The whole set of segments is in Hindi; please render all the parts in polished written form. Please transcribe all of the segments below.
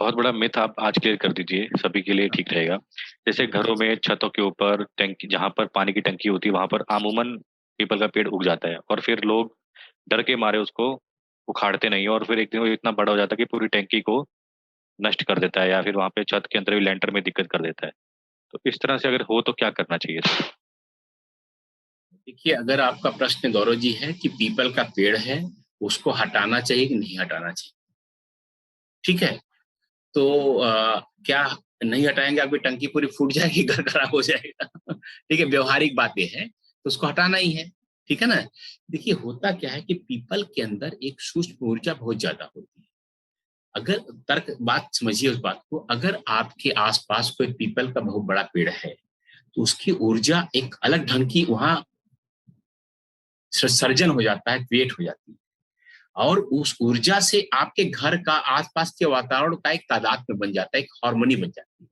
बहुत बड़ा मिथ आप आज क्लियर कर दीजिए, सभी के लिए ठीक रहेगा। जैसे घरों में छतों के ऊपर टंकी, जहां पर पानी की टंकी होती है वहां पर अमूमन पीपल का पेड़ उग जाता है, और फिर लोग डर के मारे उसको उखाड़ते नहीं है, और फिर एक दिन वो इतना बड़ा हो जाता है कि पूरी टंकी को नष्ट कर देता है, या फिर वहां पे छत के अंदर भी लेंटर में दिक्कत कर देता है। तो इस तरह से अगर हो तो क्या करना चाहिए था? देखिए, अगर आपका प्रश्न गौरव जी है कि पीपल का पेड़ है, उसको हटाना चाहिए कि नहीं हटाना चाहिए, ठीक है। तो क्या नहीं हटाएंगे, आपकी टंकी पूरी फूट जाएगी, घर खराब हो जाएगा। ठीक है, व्यवहारिक बातें हैं, तो उसको हटाना ही है। ठीक है ना। देखिए, होता क्या है कि पीपल के अंदर एक सूक्ष्म ऊर्जा बहुत ज्यादा होती है। अगर तर्क बात समझिए उस बात को, अगर आपके आसपास कोई पीपल का बहुत बड़ा पेड़ है, तो उसकी ऊर्जा एक अलग ढंग की वहां सर्जन हो जाता है, क्रिएट हो जाती है। और उस ऊर्जा से आपके घर का, आसपास के वातावरण का एक तादाद में बन जाता है, एक हार्मोनी बन जाती है।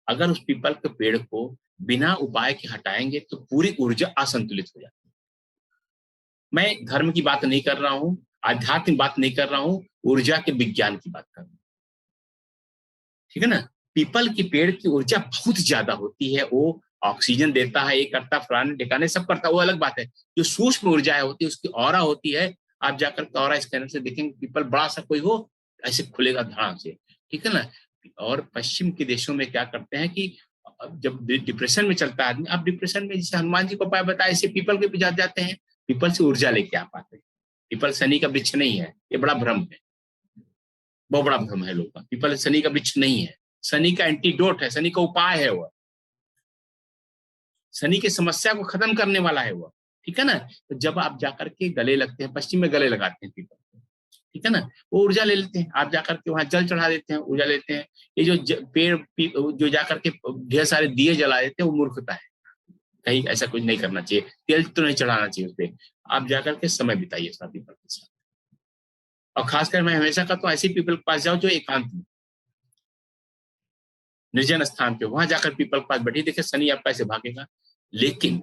अगर उस पीपल के पेड़ को बिना उपाय के हटाएंगे तो पूरी ऊर्जा असंतुलित हो जाती है। मैं धर्म की बात नहीं कर रहा हूं, आध्यात्मिक बात नहीं कर रहा हूं, ऊर्जा के विज्ञान की बात कर रहा हूं। ठीक है ना। पीपल की पेड़ की ऊर्जा बहुत ज्यादा होती है, वो ऑक्सीजन देता है, ये करता, फलाने ठिकाने सब करता है, वो अलग बात है। जो सूक्ष्म ऊर्जा होती है, उसकी ऑरा होती है। आप जाकर ऑरा स्कैनर से देखेंगे, पीपल बड़ा सा कोई हो, ऐसे खुलेगा धड़ाम से। ठीक है ना। और पश्चिम के देशों में क्या करते हैं कि जब डिप्रेशन में चलता है आदमी, आप डिप्रेशन में जैसे हनुमान जी को उपाय बताया, ऐसे पीपल के पीछे जाते हैं, पीपल से ऊर्जा लेके आ पाते हैं। पीपल शनि का वृक्ष नहीं है, ये बड़ा भ्रम है, बहुत बड़ा भ्रम है लोगों का। पीपल शनि का वृक्ष नहीं है, शनि का एंटीडोट है, शनि का उपाय है वो, शनि की समस्या को खत्म करने वाला है वो। ठीक है ना। तो जब आप जाकर के गले लगते हैं, पश्चिम में गले लगाते हैं पीपल, ठीक है ना, वो ऊर्जा ले लेते हैं। आप जाकर के वहां जल चढ़ा देते हैं, ऊर्जा लेते हैं। ये जो पेड़ जो जाकर के ढेर सारे दिए जला देते हैं, वो मूर्खता है। कहीं ऐसा कुछ नहीं करना चाहिए, तेल तो नहीं चढ़ाना चाहिए उस पर। आप जाकर के समय बिताइए साथ पीपल के साथ। और खासकर मैं हमेशा कहता हूँ, ऐसे पीपल के पास जाओ जो एकांत में, निर्जन स्थान पे, वहां जाकर पीपल के पास बैठिए, देखिए शनि आपका ऐसे भागेगा। लेकिन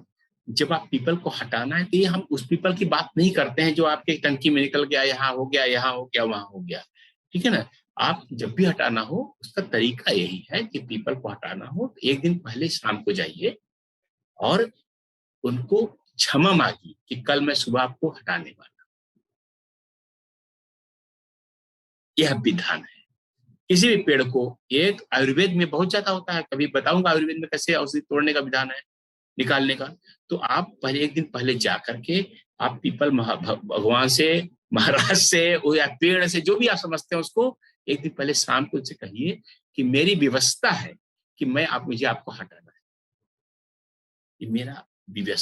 जब आप पीपल को हटाना है, तो ये हम उस पीपल की बात नहीं करते हैं जो आपके टंकी में निकल गया, यहाँ हो गया, यहाँ हो गया, वहां हो गया। ठीक है ना। आप जब भी हटाना हो, उसका तरीका यही है कि पीपल को हटाना हो तो एक दिन पहले शाम को जाइए और उनको क्षमा मांगिए कि कल मैं सुबह आपको हटाने वाला। यह विधान है। किसी भी पेड़ को, एक आयुर्वेद में बहुत ज्यादा होता है, कभी बताऊंगा आयुर्वेद में कैसे औषधि तोड़ने का विधान है, निकालने का। तो आप पहले एक दिन पहले जा करके आप पीपल भगवान से, महाराज से, या पेड़ से, जो भी आप समझते हैं उसको, एक दिन पहले शाम को उनसे कहिए कि मेरी व्यवस्था है कि मैं आप मुझे आपको हटाना है, ये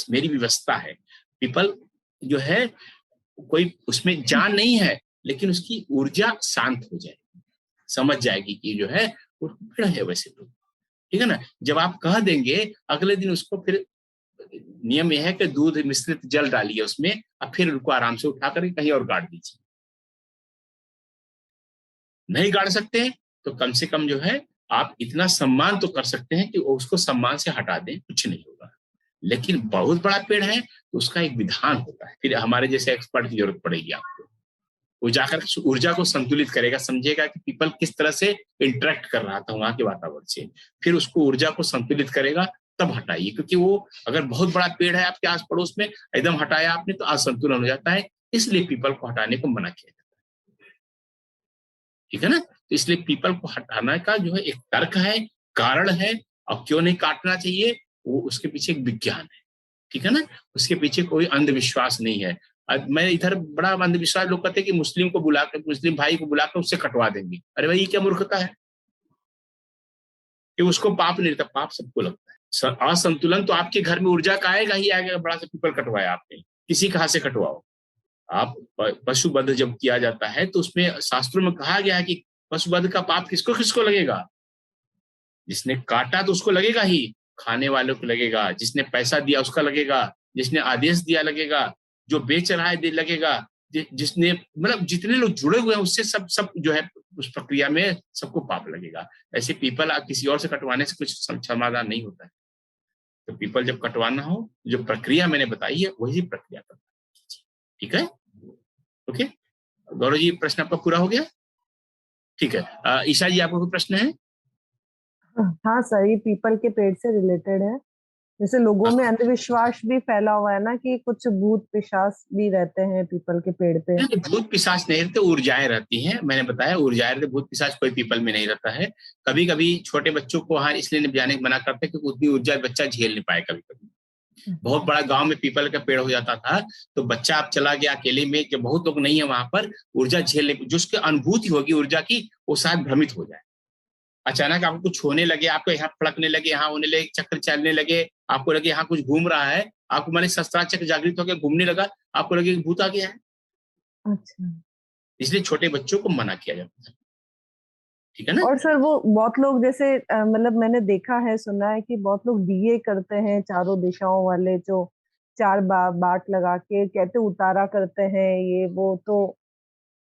मेरी व्यवस्था है। पीपल जो है, कोई उसमें जान नहीं है, लेकिन उसकी ऊर्जा शांत हो जाएगी, समझ जाएगी कि जो है वो पेड़ है वैसे तो। ठीक है ना। जब आप कह देंगे, अगले दिन उसको फिर नियम यह है कि दूध मिश्रित जल डालिए उसमें, और फिर उनको आराम से उठा करके कहीं और गाड़ दीजिए। नहीं गाड़ सकते तो कम से कम जो है, आप इतना सम्मान तो कर सकते हैं कि उसको सम्मान से हटा दें, कुछ नहीं होगा। लेकिन बहुत बड़ा पेड़ है तो उसका एक विधान होता है, फिर हमारे जैसे एक्सपर्ट की जरूरत पड़ेगी आपको। वो जाकर ऊर्जा को संतुलित करेगा, समझेगा कि पीपल किस तरह से इंटरेक्ट कर रहा था वहां के वातावरण से, फिर उसको ऊर्जा को संतुलित करेगा, तब हटाइए। क्योंकि वो अगर बहुत बड़ा पेड़ है आपके आस पड़ोस में, एकदम हटाया आपने तो असंतुलन हो जाता है, इसलिए पीपल को हटाने को मना किया जाता है। ठीक है ना। तो इसलिए पीपल को हटाने का जो है एक तर्क है, कारण है। और क्यों नहीं काटना चाहिए, वो उसके पीछे एक विज्ञान है। ठीक है ना। उसके पीछे कोई अंधविश्वास नहीं है। मैं इधर बड़ा अंधविश्वास, लोग कहते हैं कि मुस्लिम को बुलाकर, मुस्लिम भाई को बुलाकर उससे कटवा देंगे। अरे भाई, ये क्या मूर्खता है कि उसको पाप नहीं लगता, पाप सबको लगता है। असंतुलन तो आपके घर में ऊर्जा का आएगा ही आएगा। बड़ा सा पीपल कटवाया आपने, किसी कहा से कटवाओ आप। पशु वध जब किया जाता है तो उसमें शास्त्रों में कहा गया है कि पशु वध का पाप किसको किसको लगेगा। जिसने काटा तो उसको लगेगा ही, खाने वालों को लगेगा, जिसने पैसा दिया उसका लगेगा, जिसने आदेश दिया लगेगा, जो बेच रहा है लगेगा, जिसने, मतलब जितने लोग जुड़े हुए हैं उससे सब सब जो है उस प्रक्रिया में सबको पाप लगेगा। ऐसे पीपल किसी और से कटवाने से कुछ समाधान नहीं होता है। तो पीपल जब कटवाना हो, जो प्रक्रिया मैंने बताई है वही प्रक्रिया करना है। ठीक है। ओके। गौरव जी, प्रश्न आपका पूरा हो गया। ठीक है। ईशा जी, आपको कोई प्रश्न है? हाँ सर, ये पीपल के पेड़ से रिलेटेड है। जैसे लोगों में अंधविश्वास भी फैला हुआ है ना कि कुछ भूत पिशाच भी रहते हैं पीपल के पेड़ पे। नहीं, भूत पिशाच नहीं रहते, ऊर्जाएं रहती हैं। मैंने बताया ऊर्जाएं रहती, भूत पिशाच कोई पीपल में नहीं रहता है। कभी कभी छोटे बच्चों को वहां इसलिए जाने मना करते हैं क्योंकि उतनी ऊर्जा बच्चा झेल नहीं पाए। कभी कभी बहुत बड़ा गांव में पीपल का पेड़ हो जाता था, तो बच्चा आप चला गया अकेले में, जब बहुत लोग नहीं है वहां पर, ऊर्जा झेलने जो उसकी अनुभूति होगी ऊर्जा की, वो शायद भ्रमित हो जाए। अचानक आपको कुछ होने लगे, आपको यहाँ फड़कने लगे, यहाँ होने लगे, चक्कर चलने लगे, आपको लगे यहाँ कुछ घूम रहा है, आपको माने शस्त्रार चक्र जागृत होकर घूमने लगा, आपको लगे भूत आ गया है। अच्छा। इसलिए छोटे बच्चों को मना किया जाता है। ठीक है ना? और सर वो बहुत लोग जैसे मतलब मैंने देखा है, सुना है कि बहुत लोग दिए करते हैं चारों दिशाओं वाले, जो चार बाट लगा के कहते उतारा करते हैं ये वो, तो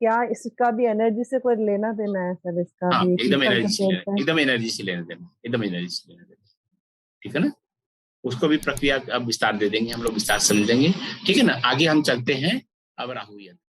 क्या इसका भी एनर्जी से कोई लेना देना है सर? इसका हाँ, भी एकदम पीपल एनर्जी के से पेड़ लेना, पे? एकदम एनर्जी से लेना देना, एकदम एनर्जी से लेना देना। ठीक है ना? उसको भी प्रक्रिया अब विस्तार दे देंगे हम लोग, विस्तार समझेंगे। ठीक है ना? आगे हम चलते हैं। अब राहु यंत्र